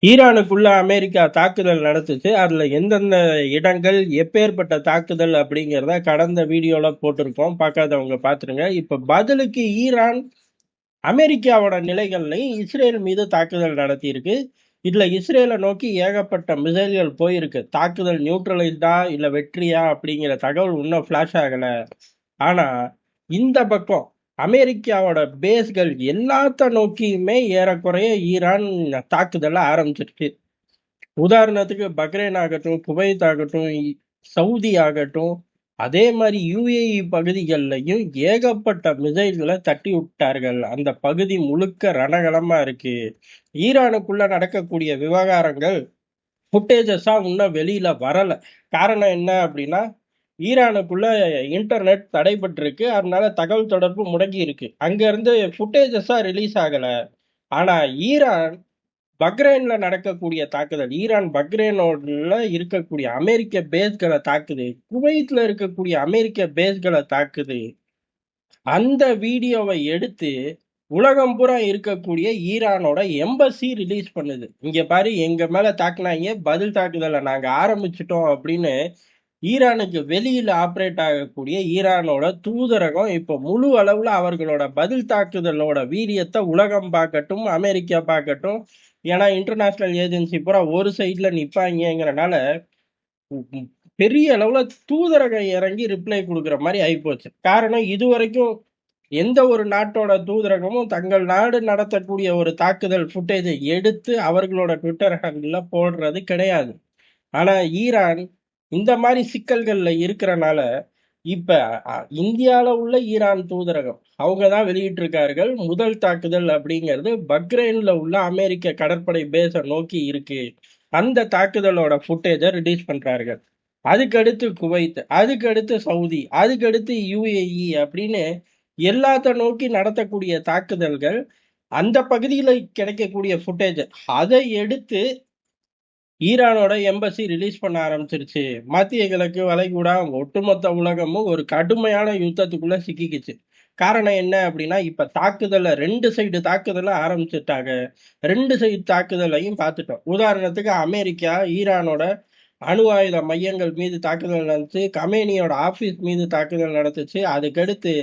ஈரானுக்குள்ள America தாக்குதல் நடத்துச்சு. அதுல எந்தெந்த இடங்கள், எப்பேர்ப்பட்ட தாக்குதல் அப்படிங்கிறத கடந்த வீடியோல போட்டிருக்கோம். பார்க்காதவங்க பார்த்துருங்க. இப்ப பதிலுக்கு ஈரான் அமெரிக்காவோட நிலைகள்லையும் இஸ்ரேல் மீது தாக்குதல் நடத்தியிருக்கு. இதுல இஸ்ரேலை நோக்கி ஏகப்பட்ட மிசைல்கள் போயிருக்கு. தாக்குதல் நியூட்ரலைஸ்டா இல்ல வெற்றியா அப்படிங்கிற தகவல் இன்னும் ஃபிளாஷ் ஆகல. ஆனா இந்த பக்கம் அமெரிக்காவோட பேஸ்கள் எல்லாத்த நோக்கியுமே ஏறக்குறைய ஈரான் தாக்குதலை ஆரம்பிச்சிருச்சு. உதாரணத்துக்கு பக்ரைன் ஆகட்டும், குவைத் ஆகட்டும், சவுதி ஆகட்டும், அதே மாதிரி யுஏஇ பகுதிகள்லையும் ஏகப்பட்ட மிசைல்களை தட்டி விட்டார்கள். அந்த பகுதி முழுக்க ரணகலமா இருக்கு. ஈரானுக்குள்ள நடக்கக்கூடிய விவகாரங்கள் ஃபுட்டேஜஸா இன்னும் வெளியில வரல. காரணம் என்ன அப்படின்னா, ஈரானுக்குள்ள இன்டர்நெட் தடைபட்டிருக்கு. அதனால தகவல் தொடர்பு முடங்கி இருக்கு. அங்க இருந்து ஃபுட்டேஜஸா ரிலீஸ் ஆகல. ஆனா ஈரான் பக்ரைன்ல நடக்கக்கூடிய தாக்குதல், ஈரான் பக்ரைனோட இருக்கக்கூடிய அமெரிக்க பேஸ்களை தாக்குது, குவைத்ல இருக்கக்கூடிய அமெரிக்க பேஸ்களை தாக்குது. அந்த வீடியோவை எடுத்து உலகம் பூரா இருக்கக்கூடிய ஈரானோட எம்பசி ரிலீஸ் பண்ணுது. இங்க பாரு, எங்க மேல தாக்குனாங்க, பதில் தாக்குதலை நாங்க ஆரம்பிச்சிட்டோம் அப்படின்னு ஈரானுக்கு வெளியில ஆப்ரேட் ஆகக்கூடிய ஈரானோட தூதரகம் இப்ப முழு அளவுல அவர்களோட பதில் தாக்குதலோட வீரியத்தை உலகம் பார்க்கட்டும், அமெரிக்கா பார்க்கட்டும். ஏன்னா இன்டர்நேஷனல் ஏஜென்சி பூரா ஒரு சைட்ல நிப்பாங்கிறனால பெரிய அளவுல தூதரகம் இறங்கி ரிப்ளை கொடுக்குற மாதிரி ஆயிப்போச்சு. காரணம், இதுவரைக்கும் எந்த ஒரு நாட்டோட தூதரகமும் தங்கள் நாடு நடத்தக்கூடிய ஒரு தாக்குதல் ஃபுட்டேஜை எடுத்து அவர்களோட ட்விட்டர் ஹேண்டில் போடுறது கிடையாது. ஆனா ஈரான் இந்த மாதிரி சிக்கல்கள்ல இருக்கிறனால இப்ப இந்தியால உள்ள ஈரான் தூதரகம் அவங்க தான் வெளியிட்டு இருக்கார்கள். முதல் தாக்குதல் அப்படிங்கிறது பக்ரைன்ல உள்ள அமெரிக்க கடற்படை பேஸை நோக்கி இருக்கு. அந்த தாக்குதலோட ஃபுட்டேஜை ரிலீஸ் பண்றார்கள். அதுக்கடுத்து குவைத், அதுக்கடுத்து சவுதி, அதுக்கடுத்து யுஏஇ அப்படின்னு எல்லாத்த நோக்கி நடத்தக்கூடிய தாக்குதல்கள், அந்த பகுதியில் கிடைக்கக்கூடிய ஃபுட்டேஜ் அதை எடுத்து ஈரானோட எம்பசி ரிலீஸ் பண்ண ஆரம்பிச்சிருச்சு. மத்திய கிழக்கு வளைகுடா ஒட்டுமொத்த உலகமும் ஒரு கடுமையான யுத்தத்துக்குள்ள சிக்கிக்குச்சு. காரணம் என்ன அப்படின்னா, இப்ப தாக்குதலை 2 சைடு தாக்குதலை ஆரம்பிச்சுட்டாங்க. 2 சைடு தாக்குதலையும் பார்த்துட்டோம். உதாரணத்துக்கு அமெரிக்கா ஈரானோட அணு ஆயுத மையங்கள் மீது தாக்குதல் நடந்துச்சு. கமேனியோட ஆபீஸ் மீது தாக்குதல் நடத்துச்சு. அதுக்கடுத்து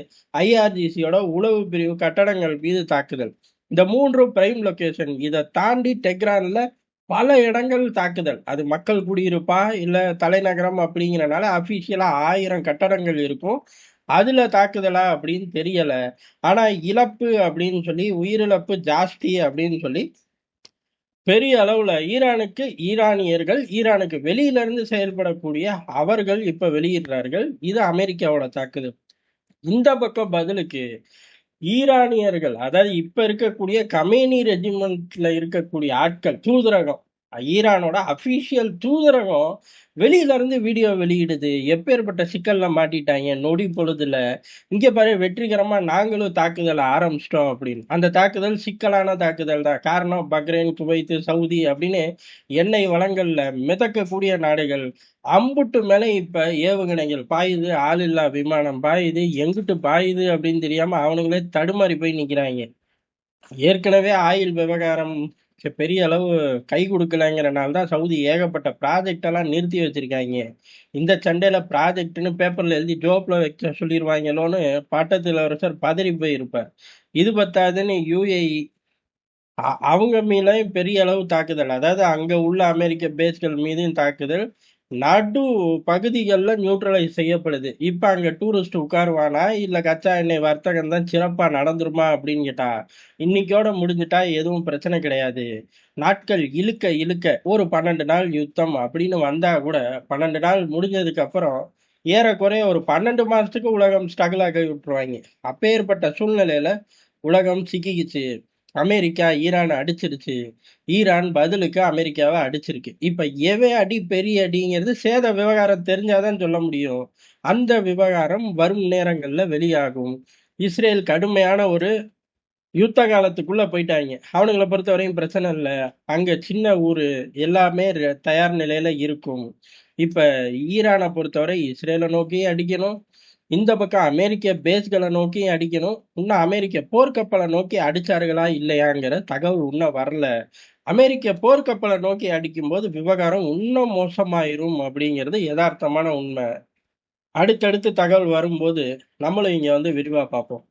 ஐஆர்ஜிசியோட உளவு பிரிவு கட்டடங்கள் மீது தாக்குதல். இந்த 3 பிரைம் லொகேஷன். இதை தாண்டி டெஹ்ரான்ல பல இடங்கள் தாக்குதல். அது மக்கள் குடியிருப்பா இல்ல தலைநகரம் அப்படிங்கிறனால அபிஷியலா 1000 கட்டடங்கள் இருக்கும். அதுல தாக்குதலா அப்படின்னு தெரியல. ஆனா இழப்பு அப்படின்னு சொல்லி, உயிரிழப்பு ஜாஸ்தி அப்படின்னு சொல்லி பெரிய அளவுல ஈரானியர்கள், ஈரானுக்கு வெளியில இருந்து செயல்படக்கூடிய அவர்கள் இப்ப வெளியிடுறார்கள். இது அமெரிக்காவோட தாக்குதல். இந்த பக்கம் பதிலுக்கு ஈரானியர்கள், அதாவது இப்ப இருக்கக்கூடிய கமேனி ரெஜிமெண்ட்ல இருக்கக்கூடிய ஆட்கள், தூதரகம், ஈரானோட அபிஷியல் தூதரகம் வெளியில இருந்து வீடியோ வெளியிடுது. எப்பேற்பட்ட சிக்கல்ல மாட்டிட்டாங்க நொடி பொழுதுல. இங்க பாரு, வெற்றிகரமா நாங்களும் தாக்குதல் ஆரம்பிச்சிட்டோம் அப்படின்னு. அந்த தாக்குதல் சிக்கலான தாக்குதல் தான். காரணம், பக்ரைன், குவைத், சவுதி அப்படின்னு எண்ணெய் வளங்கள்ல மிதக்கக்கூடிய நாடுகள். அம்புட்டு மேல இப்ப ஏவுகணைகள் பாயுது, ஆளில்லா விமானம் பாயுது, எங்கிட்டு பாயுது அப்படின்னு தெரியாம அவனுங்களே தடுமாறி போய் நிக்கிறாங்க. ஏற்கனவே ஆயில் விவகாரம் பெரிய அளவு கை கொடுக்கலங்கிறனால தான் சவுதி ஏகப்பட்ட ப்ராஜெக்ட் எல்லாம் நிறுத்தி வச்சிருக்காங்க. இந்த சண்டையில ப்ராஜெக்ட்னு பேப்பர்ல எழுதி ஜோப்ல வைக்க சொல்லிடுவாங்களோன்னு பட்டத்து இளவரசர் பதறி போயிருப்பார். இது பத்தாதுன்னு யுஏஇ அவங்க மீதும் பெரிய அளவு தாக்குதல். அதாவது அங்க உள்ள அமெரிக்க பேஸ்கள் மீதும் தாக்குதல். நடு பகுதிகள்ல நியூட்ரலைஸ் செய்யப்படுது. இப்ப அங்க டூரிஸ்ட் உட்காருவானா இல்ல கச்சா எண்ணெய் வர்த்தகம் தான் சிறப்பா நடந்துருமா அப்படின்னு கேட்டா, இன்னைக்கோட முடிஞ்சிட்டா எதுவும் பிரச்சனை கிடையாது. நாட்கள் இழுக்க இழுக்க ஒரு 12 நாள் யுத்தம் அப்படின்னு வந்தா கூட 12 நாள் முடிஞ்சதுக்கு அப்புறம் ஏறக்குறைய ஒரு 12 மாசத்துக்கு உலகம் ஸ்ட்ரகிள் ஆகி விட்டுருவாங்க. அப்பேற்பட்ட சூழ்நிலையில உலகம் சிக்கிக்கிச்சு. அமெரிக்கா ஈரானை அடிச்சிருச்சு. ஈரான் பதிலுக்கு அமெரிக்காவை அடிச்சிருக்கு. இப்ப எவை அடி பெரிய அடிங்கிறது சேத விவகாரம் தெரிஞ்சாதான் சொல்ல முடியும். அந்த விவகாரம் வரும் நேரங்கள்ல வெளியாகும். இஸ்ரேல் கடுமையான ஒரு யுத்த காலத்துக்குள்ள போயிட்டாங்க. அவனுங்களை பொறுத்த வரையும் பிரச்சனை இல்லை. அங்க சின்ன ஊரு, எல்லாமே தயார் நிலையில இருக்கும். இப்ப ஈரானை பொறுத்தவரை இஸ்ரேலை நோக்கி அடிக்கணும். இந்த பக்கம் அமெரிக்க பேஸ்களை நோக்கி அடிக்கணும். இன்னும் அமெரிக்க போர்க்கப்பலை நோக்கி அடிச்சார்களா இல்லையாங்கிற தகவல் இன்னும் வரல. அமெரிக்க போர்க்கப்பலை நோக்கி அடிக்கும்போது விவகாரம் இன்னும் மோசமாயிரும் அப்படிங்கிறது யதார்த்தமான உண்மை. அடுத்தடுத்து தகவல் வரும்போது நம்மளும் இங்க வந்து விரிவா பார்ப்போம்.